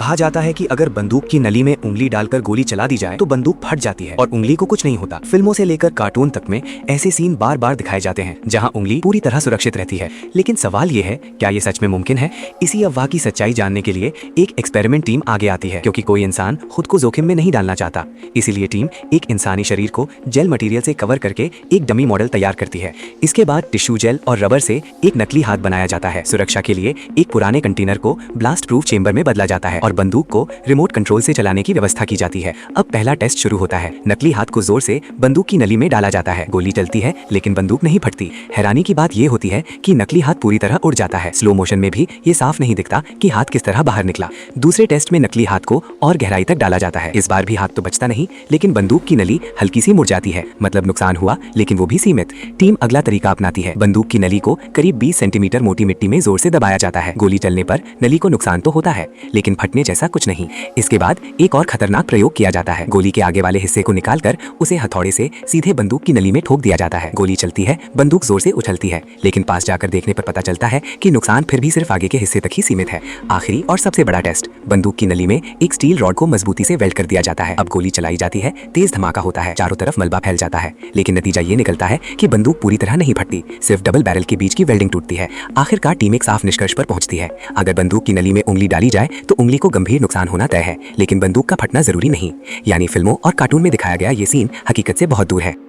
कहा जाता है कि अगर बंदूक की नली में उंगली डालकर गोली चला दी जाए तो बंदूक फट जाती है और उंगली को कुछ नहीं होता। फिल्मों से लेकर कार्टून तक में ऐसे सीन बार बार दिखाए जाते हैं जहां उंगली पूरी तरह सुरक्षित रहती है। लेकिन सवाल ये है, क्या ये सच में मुमकिन है? इसी अफवाह की सच्चाई जानने के लिए एक एक्सपेरिमेंट टीम आगे आती है, क्योंकि कोई इंसान खुद को जोखिम में नहीं डालना चाहता। इसीलिए टीम एक इंसानी शरीर को जेल मटेरियल से कवर करके एक डमी मॉडल तैयार करती है। इसके बाद टिश्यू जेल और रबर से एक नकली हाथ बनाया जाता है। सुरक्षा के लिए एक पुराने कंटेनर को ब्लास्ट प्रूफ चेंबर में बदला जाता है और बंदूक को रिमोट कंट्रोल से चलाने की व्यवस्था की जाती है। अब पहला टेस्ट शुरू होता है। नकली हाथ को जोर से बंदूक की नली में डाला जाता है। गोली चलती है लेकिन बंदूक नहीं फटती। हैरानी की बात यह होती है कि नकली हाथ पूरी तरह उड़ जाता है। स्लो मोशन में भी ये साफ नहीं दिखता कि हाथ किस तरह बाहर निकला। दूसरे टेस्ट में नकली हाथ को और गहराई तक डाला जाता है। इस बार भी हाथ तो बचता नहीं, लेकिन बंदूक की नली हल्की सी मुड़ जाती है। मतलब नुकसान हुआ, लेकिन वो भी सीमित। टीम अगला तरीका अपनाती है। बंदूक की नली को करीब 20 सेंटीमीटर मोटी मिट्टी में जोर से दबाया जाता है। गोली चलने पर नली को नुकसान तो होता है, लेकिन फटने जैसा कुछ नहीं। इसके बाद एक और खतरनाक प्रयोग किया जाता है। गोली के आगे वाले हिस्से को निकालकर उसे हथौड़े से सीधे बंदूक की नली में ठोक दिया जाता है। गोली चलती है, बंदूक जोर से उछलती है, लेकिन पास जाकर देखने पर पता चलता है कि नुकसान फिर भी सिर्फ आगे के हिस्से तक ही सीमित है। आखिरी और सबसे बड़ा टेस्ट, बंदूक की नली में एक स्टील रॉड को मजबूती से वेल्ड कर दिया जाता है। अब गोली चलाई जाती है, तेज धमाका होता है, चारों तरफ मलबा फैल जाता है, लेकिन नतीजा ये निकलता है कि बंदूक पूरी तरह नहीं फटती, सिर्फ डबल बैरल के बीच की वेल्डिंग टूटती है। आखिरकार टीम एक साफ निष्कर्ष पर पहुंचती है। अगर बंदूक की नली में उंगली डाली जाए तो उंगली को गंभीर नुकसान होना तय है, लेकिन बंदूक का फटना जरूरी नहीं। यानी फिल्मों और कार्टून में दिखाया गया ये सीन हकीकत से बहुत दूर है।